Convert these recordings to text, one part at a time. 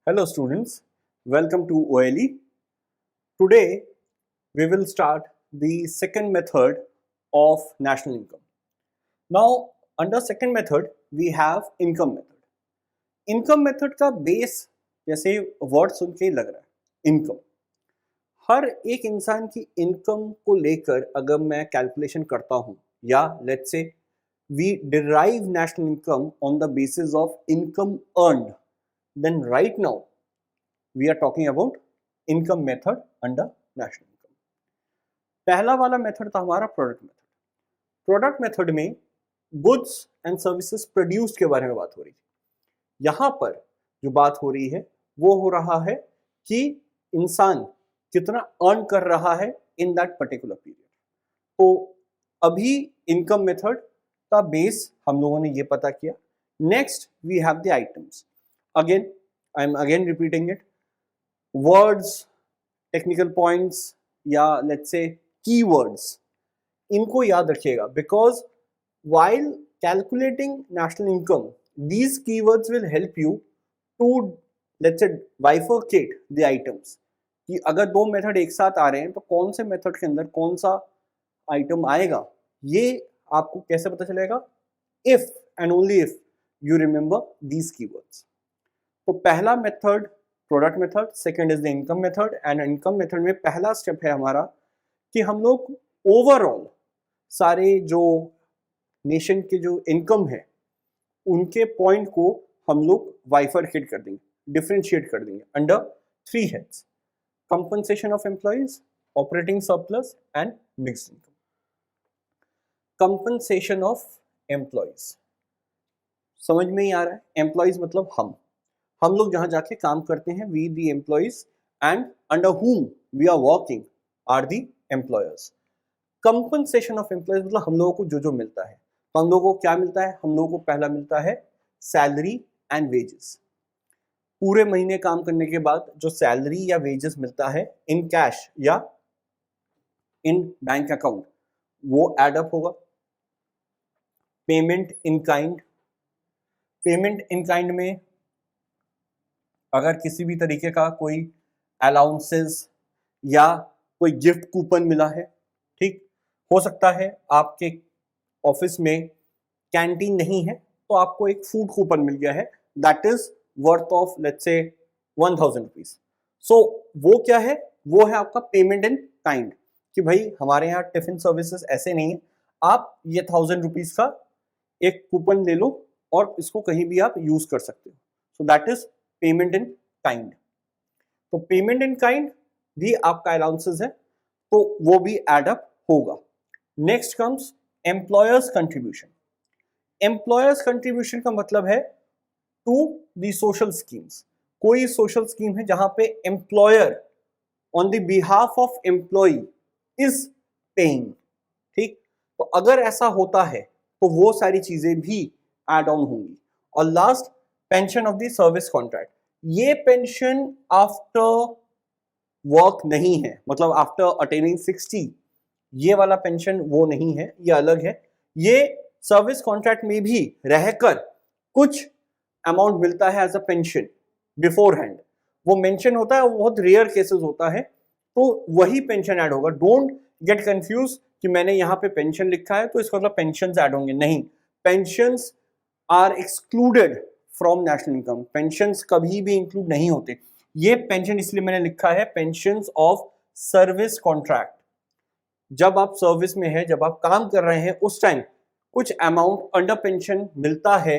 Hello students, welcome to OLE. Today we will start the second method of national income. Now under second method we have income method. Income method का base जैसे word सुन के ही लग रहा है income. हर एक इंसान की income को लेकर अगर मैं कैलकुलेशन करता हूँ या लेट्स से we derive national income on the basis of income earned, then right now we are talking about income method under national income. पहला वाला मेथड था हमारा प्रोडक्ट मेथड. प्रोडक्ट मेथड में गुड्स एंड सर्विसेज प्रोड्यूस्ड के बारे में बात हो रही थी. यहाँ पर जो बात हो रही है वो हो रहा है कि इंसान कितना अर्न कर रहा है इन दैट पर्टिकुलर पीरियड. तो अभी इनकम मेथड का बेस हम लोगों ने ये पता किया. Next we have the items. Again I am again repeating it. Words, technical points या लेट्स से कीवर्ड्स, इनको याद रखिएगा because while calculating national income these keywords will help you to let's say bifurcate the items कि अगर दो method एक साथ आ रहे हैं तो कौन से मेथड के अंदर कौन सा आइटम आएगा ये आपको कैसे पता चलेगा. If and only if you remember these keywords. तो पहला method product method, second is the income method. And income method में पहला स्टेप है हमारा कि हम लोग ओवरऑल सारे जो नेशन के जो इनकम है उनके पॉइंट को हम लोग बाइफरकेट कर देंगे, डिफरेंशिएट कर देंगे under three heads: compensation of employees, operating surplus and mixed income. Compensation of employees समझ में ही आ रहा है. एम्प्लॉइज मतलब हम लोग जहां जाके काम करते हैं, we the employees, and under whom we are working are the employers. Compensation of employees मतलब हम लोगों को जो जो मिलता है. तो हम लोगों को क्या मिलता है? हम लोगों को पहला मिलता है सैलरी एंड वेजेस. पूरे महीने काम करने के बाद जो सैलरी या वेजेस मिलता है इन कैश या इन बैंक अकाउंट वो एड अप होगा. Payment in kind. Payment in kind में अगर किसी भी तरीके का कोई अलाउंसेस या कोई गिफ्ट कूपन मिला है, ठीक, हो सकता है आपके ऑफिस में कैंटीन नहीं है तो आपको एक फूड कूपन मिल गया है that is worth of let's say 1000 rupees. सो वो क्या है? वो है आपका पेमेंट इन काइंड कि भाई हमारे यहाँ टिफिन सर्विसेज ऐसे नहीं है, आप ये 1000 रुपीज का एक कूपन ले लो और इसको कहीं भी आप यूज कर सकते हो. So that is payment in kind. तो पेमेंट इन काइंड भी आपका अलाउंसेस है तो वो भी एड अप होगा. Next comes employer's contribution. Employer's contribution का मतलब है टू द सोशल स्कीम्स. कोई सोशल स्कीम है जहां पे employer on the behalf of employee is paying, ठीक. तो अगर ऐसा होता है तो वो सारी चीजें भी एड ऑन होंगी. और last, pension of the service contract. ये पेंशन आफ्टर वर्क नहीं है, मतलब आफ्टर अटेनिंग 60 ये वाला पेंशन वो नहीं है, ये अलग है. ये सर्विस कॉन्ट्रैक्ट में भी रहकर कुछ अमाउंट मिलता है as a pension beforehand. वो मेंशन होता है, वो बहुत रेयर केसेस होता है, तो वही पेंशन ऐड होगा. डोंट गेट कंफ्यूज कि मैंने यहाँ पे पेंशन लिखा है तो इसका मतलब पेंशन ऐड होंगे. नहीं, pensions are excluded from national income. Pensions कभी भी इंक्लूड नहीं होते. ये पेंशन इसलिए मैंने लिखा है पेंशंस ऑफ सर्विस कॉन्ट्रैक्ट. जब आप सर्विस में है, जब आप काम कर रहे हैं, उस टाइम कुछ अमाउंट अंडर पेंशन मिलता है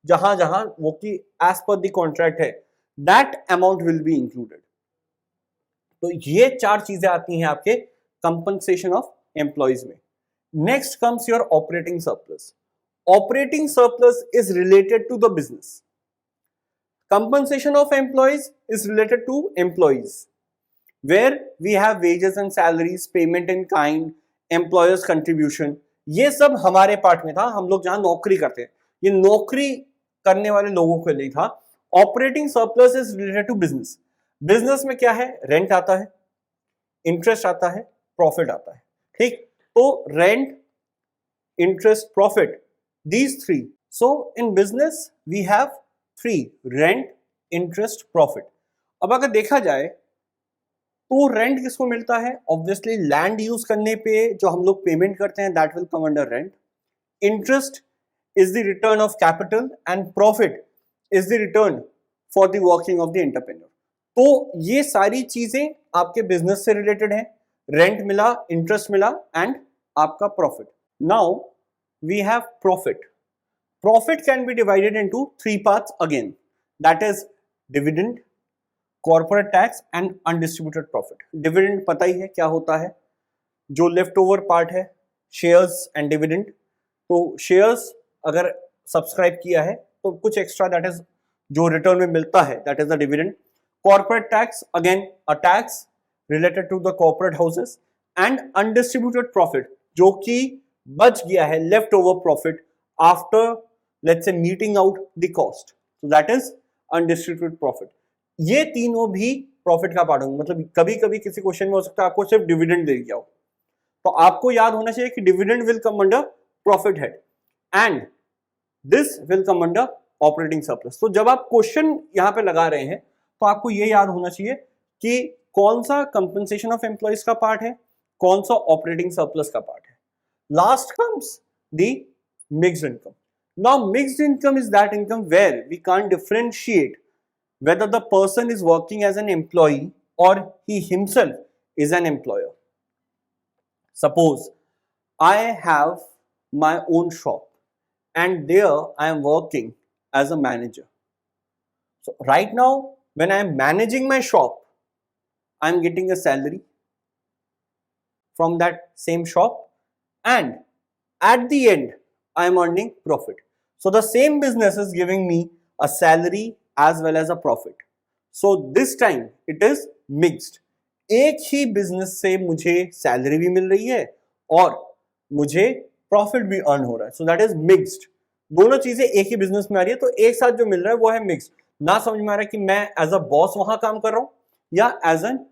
जहां जहां वो की एज पर द कॉन्ट्रैक्ट है, that amount will be included. तो ये चार चीजें आती हैं आपके कंपनसेशन ऑफ एम्प्लॉइज में. Next comes your operating surplus. Operating surplus is related to the business. Compensation of employees is related to employees, where we have wages and salaries, payment in kind, employers contribution. ये सब हमारे part में था, हम लोग जहां नौकरी करते हैं, ये नौकरी करने वाले लोगों के लिए था. Operating surplus is related to business. Business में क्या है? रेंट आता है, इंटरेस्ट आता है, प्रॉफिट आता है, ठीक. तो rent, interest, profit, these three. So in business we have three: rent, interest, profit. अब अगर देखा जाए तो रेंट किसको मिलता है? ऑब्वियसली लैंड यूज करने पे जो हम लोग पेमेंट करते हैं that will come under rent. Interest is the return of capital and profit is the return for the working of the entrepreneur। तो ये सारी चीजें आपके बिजनेस से रिलेटेड है, रेंट मिला, इंटरेस्ट मिला एंड आपका profit. Now we have profit. Profit can be divided into 3 parts again, that is dividend, corporate tax and undistributed profit. Dividend पता ही है क्या होता है, जो लेफ्ट ओवर पार्ट है, शेयर्स एंड डिविडेंड। तो शेयर्स अगर सब्सक्राइब किया है तो कुछ एक्स्ट्रा दैट इज जो रिटर्न में मिलता है that is the dividend. Corporate tax again a tax related to the corporate houses and undistributed profit जो कि बच गया है, left over profit after let's say meeting out the cost, so that is undistributed profit. ये तीनों भी profit का part होंगे। मतलब कभी कभी किसी क्वेश्चन में हो सकता है आपको सिर्फ डिविडेंड दे दिया हो, तो आपको याद होना चाहिए कि dividend will come under profit head and this will come under operating surplus. तो जब आप क्वेश्चन यहां पे लगा रहे हैं तो आपको ये याद होना चाहिए कि कौन सा कंपनसेशन ऑफ एम्प्लॉइज का पार्ट है, कौन सा ऑपरेटिंग सरप्लस का पार्ट है। Last comes the mixed income. Now mixed income is that income where we can't differentiate whether the person is working as an employee or he himself is an employer. Suppose I have my own shop and there I am working as a manager. So right now when I am managing my shop, I am getting a salary from that same shop and at the end I am earning profit. So the same business is giving me a salary as well as a profit. So this time it is mixed. एक ही business से मुझे salary भी मिल रही है और मुझे profit भी earn हो रहा है, सो दैट इज मिक्स्ड। दोनों चीजें एक ही बिजनेस में आ रही है, तो एक साथ जो मिल रहा है वो है मिक्स्ड। ना समझ में आ रहा है कि मैं एज अ बॉस वहां काम कर रहा हूं या एज एन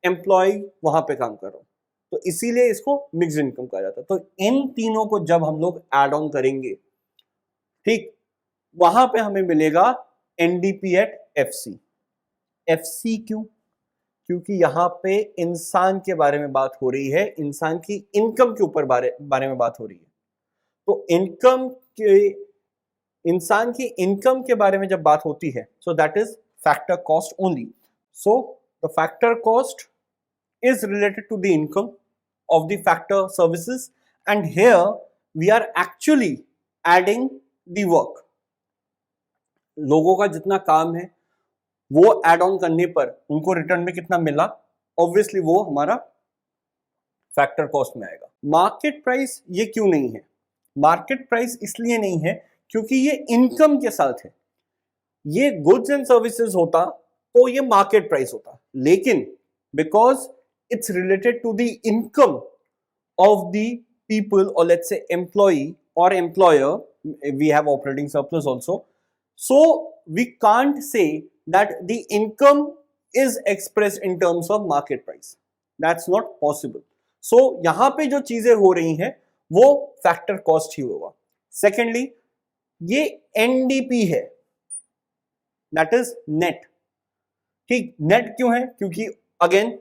एम्प्लॉय वहां पे काम कर रहा हूं, तो इसीलिए इसको मिक्स्ड इनकम कहा जाता है। तो इन तीनों को जब हम लोग एड ऑन करेंगे, ठीक, वहां पे हमें मिलेगा एनडीपी एट एफसी। एफसी क्यों? क्योंकि यहां पे इंसान के बारे में बात हो रही है, इंसान की इनकम के ऊपर बारे में बात हो रही है। तो इनकम के, इंसान की इनकम के बारे में जब बात होती है, सो that is factor cost only. So the factor cost is related to the income of the factor services and here we are actually adding the work। लोगों का जितना काम है वो एड ऑन करने पर उनको रिटर्न में कितना मिला, ऑब्वियसली वो हमारा फैक्टर कॉस्ट में आएगा। मार्केट प्राइस ये क्यों नहीं है? मार्केट प्राइस इसलिए नहीं है क्योंकि ये इनकम के साथ है। ये गुड्स एंड सर्विसेज होता तो ये मार्केट प्राइस होता, लेकिन because it's related to the income of the people, or let's say employee or employer, we have operating surplus also, so we can't say that the income is expressed in terms of market price, that's not possible। so yahan pe jo cheeze ho rahi hain wo factor cost hi hoga। secondly ye NDP है, that is net। ठीक, net क्यों है? क्योंकि again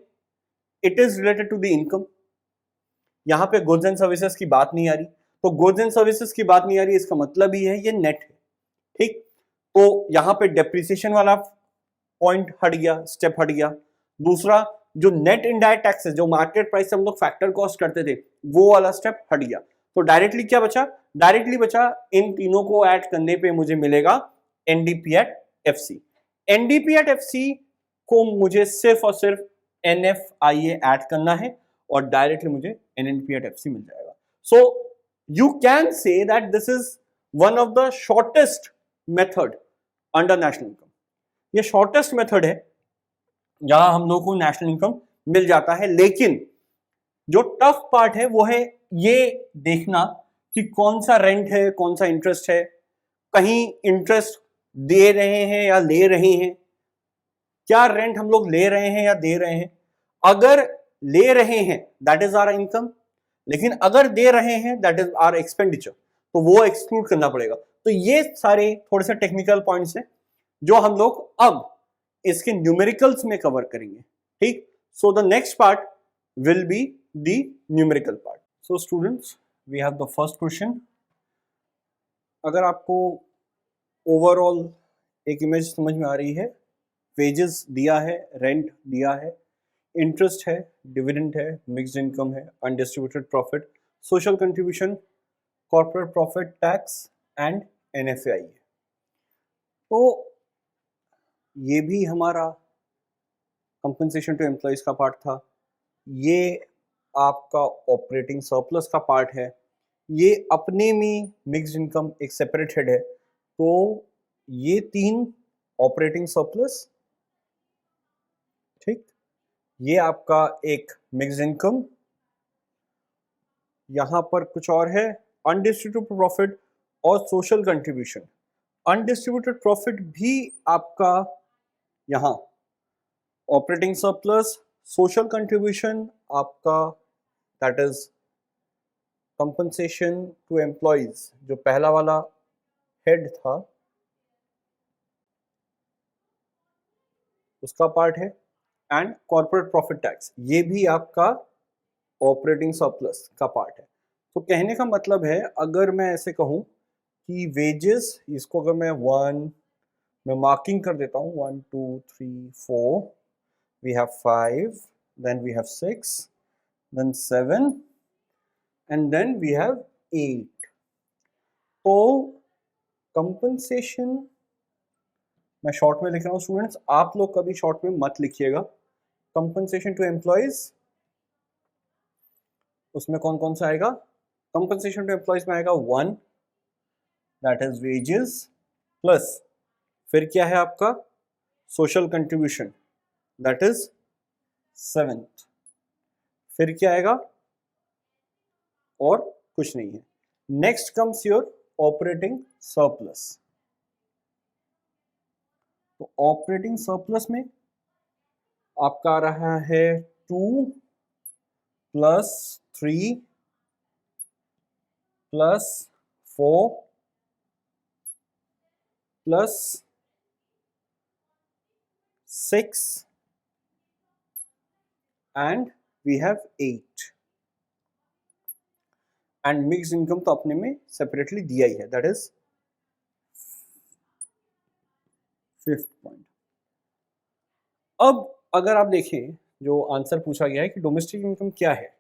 it is related to the income. यहां पे goods and services की बात नहीं आ रही, तो गुड्स एंड सर्विसेज की बात नहीं आ रही, इसका मतलब ही है ये नेट है। ठीक, तो यहां पे डेप्रिसिएशन वाला पॉइंट हट गया, स्टेप हट गया। दूसरा जो नेट इनडायरेक्ट टैक्स है, जो मार्केट प्राइस से हम लोग फैक्टर कॉस्ट करते थे, वो वाला स्टेप हट गया। तो डायरेक्टली क्या बचा? डायरेक्टली बचा इन तीनों को ऐड करने पे मुझे मिलेगा NDP at FC. NDP at FC को मुझे सिर्फ और सिर्फ NFIA ऐड करना है और डायरेक्टली मुझे NNP at FC मिल जाएगा। So you can say that this is one of the shortest method under national income. ये शॉर्टेस्ट मेथड है जहां हम लोग को नेशनल इनकम मिल जाता है, लेकिन जो टफ पार्ट है वो है ये देखना कि कौन सा रेंट है, कौन सा इंटरेस्ट है। कहीं इंटरेस्ट दे रहे हैं या ले रहे हैं, क्या रेंट हम लोग ले रहे हैं या दे रहे हैं? अगर ले रहे हैं दैट इज आवर इनकम, लेकिन अगर दे रहे हैं दैट इज आवर एक्सपेंडिचर, तो वो एक्सक्लूड करना पड़ेगा। तो ये सारे थोड़े से टेक्निकल पॉइंट्स हैं जो हम लोग अब इसके न्यूमेरिकल्स में कवर करेंगे, ठीक। So the next part will be the numerical part. So students, we have the first question. अगर आपको ओवरऑल एक इमेज समझ में आ रही है, वेजेस दिया है, रेंट दिया है, इंटरेस्ट है, डिविडेंड है, मिक्स्ड इनकम है, undistributed profit, social contribution, corporate profit tax and NFI है। तो ये भी हमारा कंपनसेशन टू एम्प्लॉइज का पार्ट था, ये आपका ऑपरेटिंग सरप्लस का पार्ट है, ये अपने में मिक्स्ड इनकम एक सेपरेट हेड है। तो ये तीन ऑपरेटिंग सरप्लस, ठीक, ये आपका एक मिक्स्ड इनकम, यहां पर कुछ और है अनडिस्ट्रीब्यूटेड प्रॉफिट और सोशल कंट्रीब्यूशन। अनडिस्ट्रीब्यूटेड प्रॉफिट भी आपका यहां ऑपरेटिंग सरप्लस, सोशल कंट्रीब्यूशन आपका that is compensation to employees, जो पहला वाला हेड था उसका पार्ट है, एंड कॉर्पोरेट प्रॉफिट टैक्स, ये भी आपका ऑपरेटिंग सरप्लस का पार्ट है। तो कहने का मतलब है, अगर मैं ऐसे कहूं कि वेजेस, इसको अगर मैं मार्किंग कर देता हूं 1 2 3 4, we have 5, then we have 6, then 7 and then we have 8। तो कंपनसेशन मैं शॉर्ट में लिख रहा हूं स्टूडेंट्स, आप लोग कभी शॉर्ट में मत लिखिएगा। कंपनसेशन टू एम्प्लॉइज, उसमें कौन कौन सा आएगा? कंपनसेशन टू एम्प्लॉइज में आएगा 1, दैट इज वेजेस, प्लस फिर क्या है आपका social contribution, that is 7th, फिर क्या आएगा? और कुछ नहीं है। Next comes your operating surplus. तो ऑपरेटिंग सरप्लस में आपका आ रहा है 2 plus 3 plus 4 plus 6 and we have 8। And mix income तो अपने में सेपरेटली दिया ही है, दैट इज 5th पॉइंट। अब अगर आप देखें जो आंसर पूछा गया है कि डोमेस्टिक इनकम क्या है,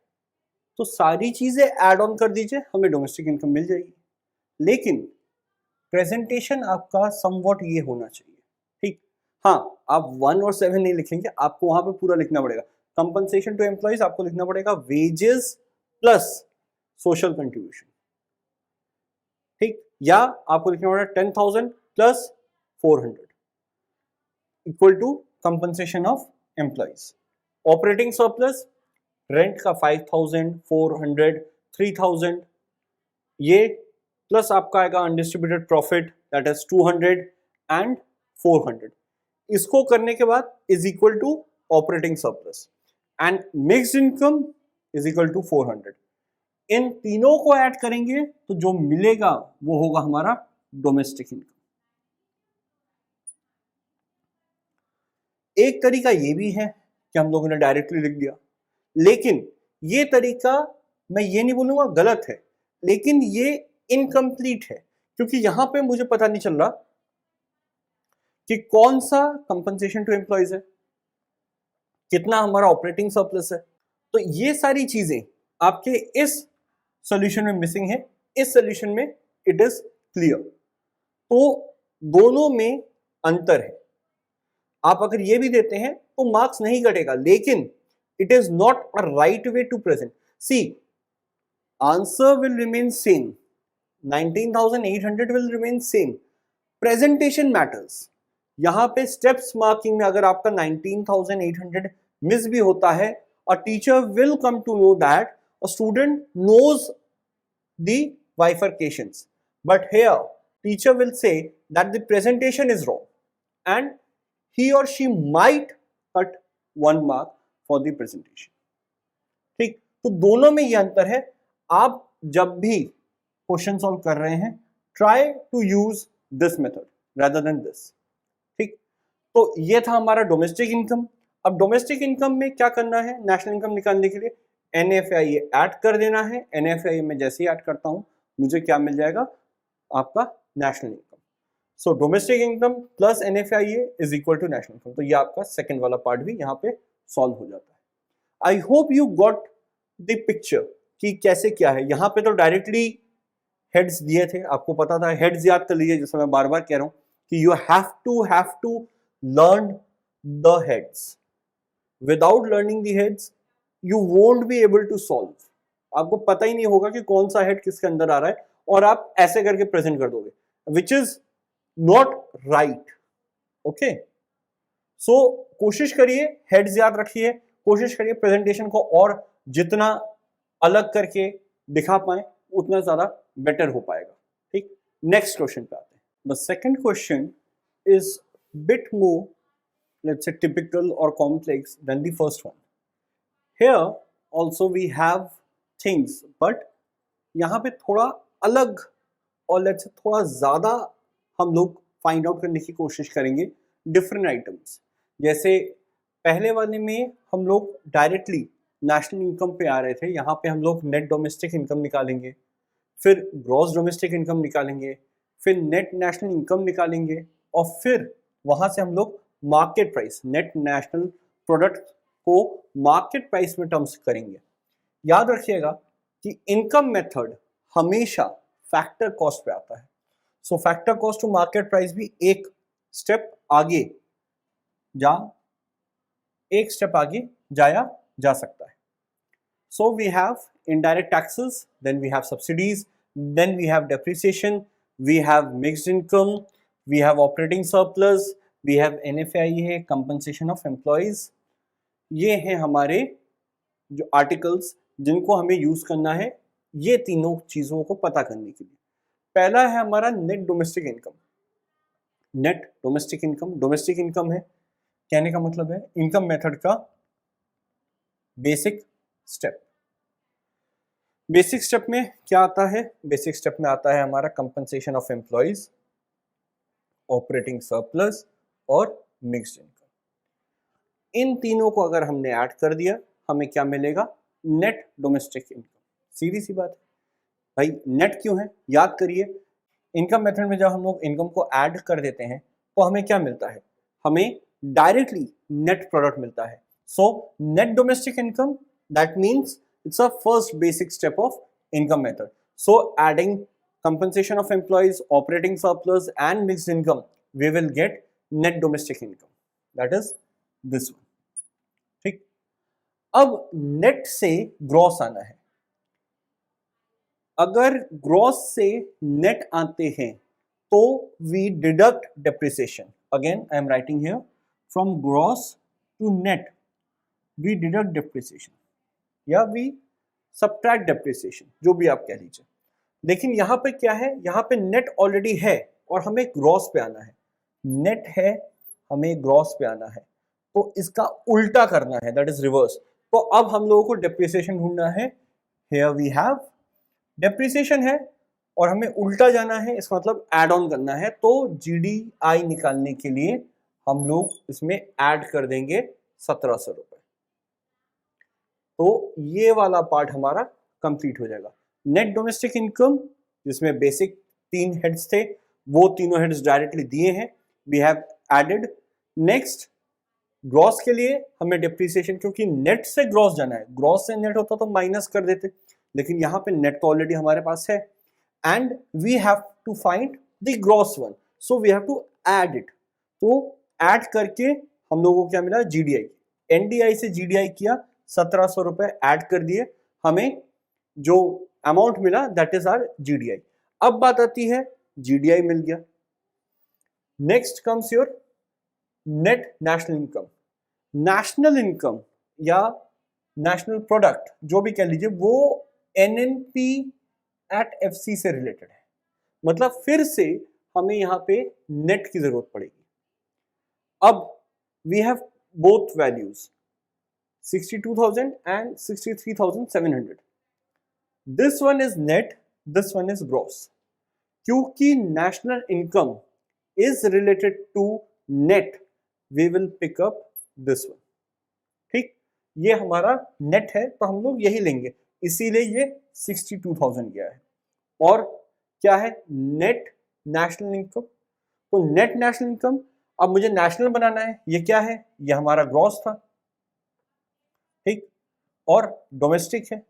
तो सारी चीजें ऐड ऑन कर दीजिए, हमें डोमेस्टिक इनकम मिल जाएगी। लेकिन प्रेजेंटेशन आपका समवॉट ये होना चाहिए, ठीक। हाँ, आप 1 और 7 नहीं लिखेंगे, आपको वहां पे पूरा लिखना पड़ेगा। कंपनसेशन टू एम्प्लॉइज आपको लिखना पड़ेगा वेजेस प्लस सोशल कंट्रीब्यूशन, ठीक, या आपको लिखना पड़ेगा 10,000 plus 400 equal to compensation of employees. Operating surplus rent का 5,000, 400, 3,000, ये प्लस आपका आएगा undistributed profit that is 200 and 400। इसको करने के बाद is equal to operating surplus and mixed income is equal to 400। इन तीनों को ऐड करेंगे तो जो मिलेगा वो होगा हमारा डोमेस्टिक इनकम। एक तरीका ये भी है कि हम लोगों ने डायरेक्टली लिख दिया, लेकिन ये तरीका मैं ये नहीं बोलूंगा गलत है, लेकिन ये इनकम्प्लीट है, क्योंकि यहां पे मुझे पता नहीं चल रहा कि कौन सा कंपनसेशन टू एम्प्लॉइज है, कितना हमारा ऑपरेटिंग सरप्लस है। तो ये सारी चीजें आपके इस सॉल्यूशन में मिसिंग है, इस सॉल्यूशन में इट इज क्लियर। तो दोनों में अंतर है। आप अगर ये भी देते हैं तो मार्क्स नहीं कटेगा, लेकिन it is not a right way to present. See, answer will remain same, 19,800 will remain same, presentation matters. यहां पे steps marking में अगर आपका 19,800 मिस भी होता है, a teacher will come to know that a student knows the bifurcations, but here teacher will say that the presentation is wrong and he or she might cut 1 mark for the presentation, ठीक। तो दोनों में ये अंतर है। आप जब भी क्वेश्चन सॉल्व कर रहे हैं, try to use this method rather than this, तो ये था हमारा डोमेस्टिक इनकम। अब डोमेस्टिक इनकम में क्या करना है, नेशनल इनकम निकालने के लिए NFIA ऐड कर देना है। NFIA में जैसे ही ऐड करता हूं मुझे क्या मिल जाएगा, आपका national income. So domestic income plus NFIA is equal to national income. तो ये आपका सेकंड वाला पार्ट भी यहाँ पे सॉल्व हो जाता है। I hope you got the picture कि कैसे क्या है। यहाँ पे तो डायरेक्टली हेड्स दिए थे, आपको पता था, हेड्स याद कर लीजिए, जैसे मैं बार बार कह रहा हूं कि you have to learn the heads. Without learning the heads you won't be able to solve. आपको पता ही नहीं होगा कि कौन सा हेड किसके अंदर आ रहा है, और आप ऐसे करके प्रेजेंट कर दोगे, which is not right. Okay, so कोशिश करिए, हेड्स याद रखिए, कोशिश करिए प्रेजेंटेशन को और जितना अलग करके दिखा पाए उतना ज्यादा बेटर हो पाएगा। ठीक, नेक्स्ट क्वेश्चन पे आते हैं। The second question is bit more, let's say, typical or complex than the first one. Here also we have things, but यहाँ पे थोड़ा अलग और let's say थोड़ा ज़्यादा हम लोग फाइंड आउट करने की कोशिश करेंगे डिफरेंट आइटम्स। जैसे पहले वाले में हम लोग डायरेक्टली नेशनल इनकम पे आ रहे थे, यहाँ पे हम लोग नेट डोमेस्टिक इनकम निकालेंगे, फिर ग्रॉस डोमेस्टिक इनकम निकालेंगे, फिर नेट नेशनल इनकम निकालेंगे, और फिर वहाँ से हम लोग market price, net national product को मार्केट प्राइस में टर्म्स करेंगे। याद रखिएगा कि इनकम मेथड हमेशा फैक्टर कॉस्ट पे आता है। So factor cost to market price भी एक स्टेप आगे जाया जा सकता है। So we have indirect taxes, then we have subsidies, then we have depreciation, we have mixed income, we have operating surplus, we have NFIA है, compensation of employees. ये हैं हमारे जो आर्टिकल्स जिनको हमें यूज करना है ये तीनों चीजों को पता करने के लिए। पहला है हमारा net domestic income. Net domestic income, domestic income है, कहने का मतलब है इनकम मेथड का बेसिक स्टेप। बेसिक स्टेप में क्या आता है, बेसिक स्टेप में आता है हमारा compensation of employees, operating surplus और मिक्स्ड इनकम। इन तीनों को अगर हमने ऐड कर दिया हमें क्या मिलेगा, नेट डोमेस्टिक इनकम। सीधी सी बात है भाई, नेट क्यों है, याद करिए इनकम मेथड में जब हम लोग इनकम को ऐड कर देते हैं तो हमें क्या मिलता है, हमें डायरेक्टली नेट प्रोडक्ट मिलता है। So net domestic income, that means it's a first basic step of income method. So adding compensation of employees, operating surplus and mixed income, we will get net domestic income, that is this one। ठीक, अब net से gross आना है। अगर gross से net आते हैं तो we deduct depreciation. Again I am writing here, from gross to net we deduct depreciation या वी सबट्रैक्ट डेप्रिसिएशन, जो भी आप कह लीजिए। लेकिन यहाँ पे क्या है, यहाँ पे नेट ऑलरेडी है और हमें ग्रॉस पे आना है। नेट है, हमें ग्रॉस पे आना है, तो इसका उल्टा करना है, दैट इज रिवर्स। तो अब हम लोगों को डेप्रिसिएशन ढूंढना है। हियर वी हैव डेप्रिसिएशन है और हमें उल्टा जाना है, इसका मतलब ऐड ऑन करना है। तो GDI निकालने के लिए हम लोग इसमें ऐड कर देंगे 1700 रुपए। तो ये वाला पार्ट हमारा कंप्लीट हो जाएगा। नेट डोमेस्टिक इनकम जिसमें बेसिक 3 हेड्स थे, वो तीनों हेड्स डायरेक्टली दिए हैं, we have added. Next gross के लिए हमें डेप्रिसिएशन, क्योंकि नेट से ग्रॉस जाना है, ग्रॉस से नेट होता तो माइनस कर देते, लेकिन यहाँ पे नेट तो ऑलरेडी हमारे पास है, and we have to find the gross one, so we have to add it. तो ऐड करके हम लोगों को क्या मिला, GDI। NDI से GDI किया, 1700 रुपए ऐड कर दिए, हमें जो अमाउंट मिला दैट इज आर GDI। अब बात आती है, GDI मिल गया, next comes your net national income. National income या नेशनल प्रोडक्ट जो भी कह लीजिए, वो NNP at FC से रिलेटेड है, मतलब फिर से हमें यहाँ पे नेट की जरूरत पड़ेगी। अब we have both values 62,000 and 63,700। This one is net, this one is gross. क्योंकि national income is related to net, we will pick up this one. ठीक, ये हमारा नेट है तो हम लोग यही लेंगे, इसीलिए ये 62,000 गया है। और क्या है नेट नेशनल इनकम, तो नेट नेशनल इनकम अब मुझे नेशनल बनाना है, ये क्या है, ये हमारा ग्रॉस था। ठीक, और डोमेस्टिक है,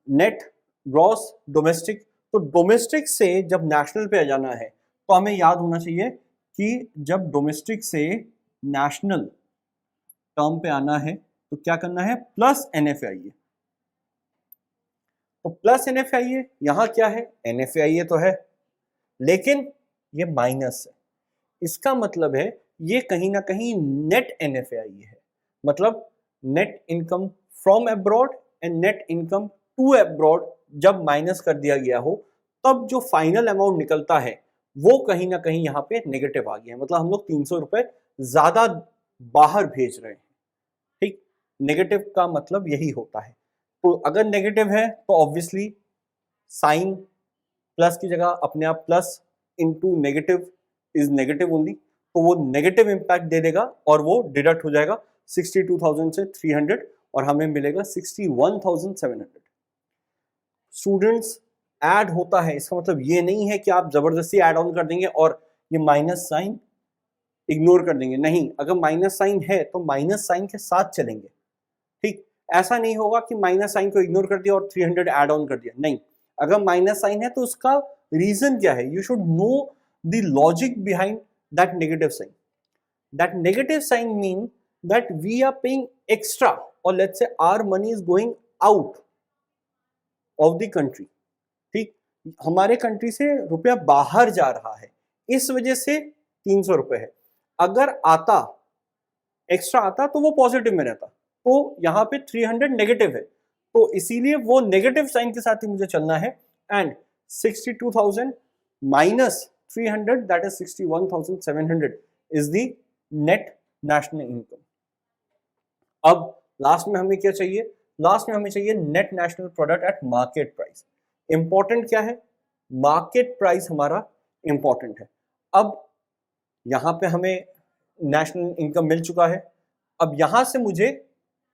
नेट ग्रॉस डोमेस्टिक, तो डोमेस्टिक से जब नेशनल पे आ जाना है तो हमें याद होना चाहिए कि जब डोमेस्टिक से नेशनल टर्म पे आना है तो क्या करना है, प्लस NFIA। तो प्लस NFIA, यहां क्या है, NFIA तो है लेकिन ये माइनस है, इसका मतलब है ये कहीं ना कहीं नेट NFIA है, मतलब net income from abroad and net income to abroad जब माइनस कर दिया गया हो तब जो फाइनल अमाउंट निकलता है वो कहीं ना कहीं यहाँ पे नेगेटिव आ गया है, मतलब हम लोग 300 रुपए ज्यादा बाहर भेज रहे हैं। ठीक, नेगेटिव का मतलब यही होता है। तो अगर नेगेटिव है तो ऑब्वियसली साइन प्लस की जगह अपने आप plus into negative is negative only, तो वो नेगेटिव इंपैक्ट दे देगा और वो डिडक्ट हो जाएगा 62,000 से 300 और हमें मिलेगा 61,700। स्टूडेंट्स ऐड होता है, इसका मतलब ये नहीं है कि आप जबरदस्ती ऐड ऑन कर देंगे और ये माइनस साइन इग्नोर कर देंगे, नहीं, अगर माइनस साइन है तो माइनस साइन के साथ चलेंगे। ठीक, ऐसा नहीं होगा कि माइनस साइन को इग्नोर कर दिया और 300 ऐड ऑन कर दिया, नहीं, अगर माइनस साइन है तो उसका रीजन क्या है, you should know the logic behind that negative sign. That negative sign mean that we are paying extra और let's say our money is going out of the country. ठीक, हमारे country से रुपया बाहर जा रहा है, इस वजह से 300 रुपए है। अगर आता एक्स्ट्रा आता तो वो पॉजिटिव में रहता, तो यहाँ पे 300 नेगेटिव है, तो इसीलिए वो नेगेटिव साइन के साथ ही मुझे चलना है। And 62,000 minus 300 that is 61,700 is the net national income. अब लास्ट में हमें क्या चाहिए, लास्ट में हमें चाहिए net national product at market price. Important क्या है, मार्केट प्राइस हमारा इंपॉर्टेंट है। अब यहां पे हमें नेशनल इनकम मिल चुका है, अब यहां से मुझे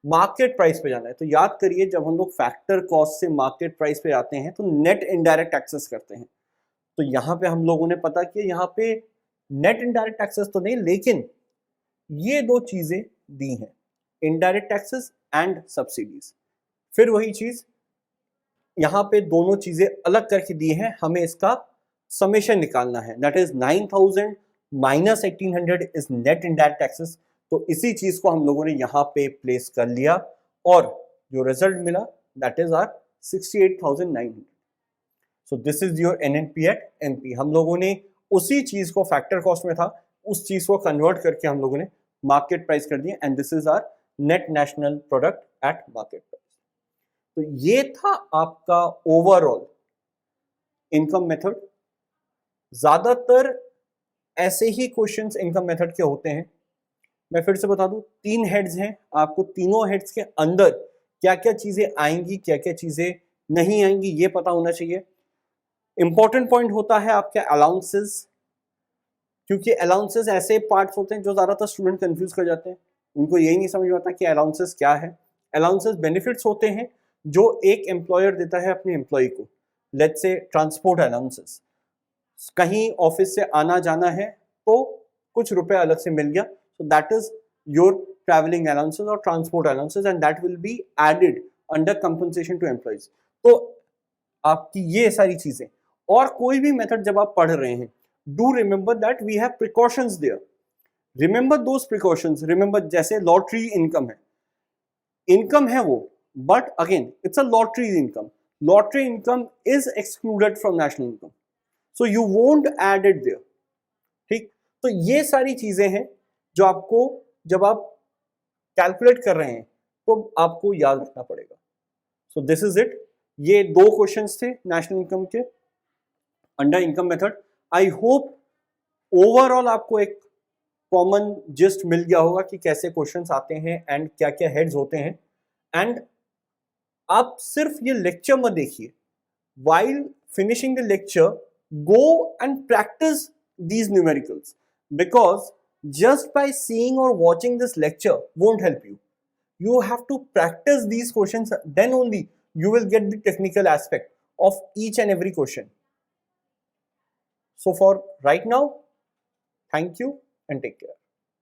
मार्केट प्राइस पे जाना है। तो याद करिए जब हम लोग फैक्टर कॉस्ट से मार्केट प्राइस पे आते हैं तो नेट इनडायरेक्ट टैक्सेस करते हैं, तो यहां पे हम लोगों ने पता किया यहाँ पे नेट इनडायरेक्ट टैक्सेस तो नहीं, लेकिन ये दो चीजें दी हैं, इनडायरेक्ट टैक्सेस एंड सब्सिडीज। फिर वही चीज यहाँ पे दोनों चीजें अलग करके दी हैं, हमें इसका समेशन निकालना है, that is 9,000 minus 1,800 is net indirect taxes. तो इसी चीज को हम लोगों ने यहाँ पे प्लेस कर लिया और जो रिजल्ट मिला that is our 68,900। So this is your NNP at MP। हम लोगों ने उसी चीज को फैक्टर कॉस्ट में था, उस चीज को कन्वर्ट करके हम लोगों ने मार्केट प्राइस कर दिया and this is our net national product at market price. तो ये था आपका ओवरऑल इनकम मेथड। ज्यादातर ऐसे ही क्वेश्चंस इनकम मेथड के होते हैं। मैं फिर से बता दूं, 3 हेड्स हैं, आपको तीनों हेड्स के अंदर क्या क्या चीजें आएंगी क्या क्या चीजें नहीं आएंगी ये पता होना चाहिए। इंपॉर्टेंट पॉइंट होता है आपके अलाउंसेस, क्योंकि अलाउंसेस ऐसे पार्ट्स होते हैं जो ज्यादातर स्टूडेंट कंफ्यूज कर जाते हैं, उनको यही नहीं समझ में आता कि अलाउंसेस क्या है। अलाउंसेस बेनिफिट्स होते हैं जो एक एम्प्लॉयर देता है अपने एम्प्लॉय को, लेट्स से ट्रांसपोर्ट अलाउंसेस, कहीं ऑफिस से आना जाना है तो कुछ रुपए अलग से मिल गया, so that is your traveling allowances or transport allowances and that will be added under compensation to employees। तो आपकी ये सारी चीजें, और कोई भी मेथड जब आप पढ़ रहे हैं, do remember that we have precautions there, remember those precautions, remember जैसे लॉटरी इनकम है, इनकम है वो, but again it's a lottery income, lottery income is excluded from national income, so you won't add it there। ठीक, तो ये सारी चीजें हैं जो आपको जब आप कैलकुलेट कर रहे हैं तो आपको याद रखना पड़ेगा। सो दिस इज इट, ये 2 क्वेश्चंस थे नेशनल इनकम के under income method. I hope overall आपको एक कॉमन जिस्ट मिल गया होगा कि कैसे क्वेश्चंस आते हैं एंड क्या क्या हेड्स होते हैं। एंड आप सिर्फ ये लेक्चर मत देखिए, while finishing the lecture go and practice these numericals, because Just by seeing or watching this lecture won't help you. You have to practice these questions, then only you will get the technical aspect of each and every question. So for right now, thank you and take care.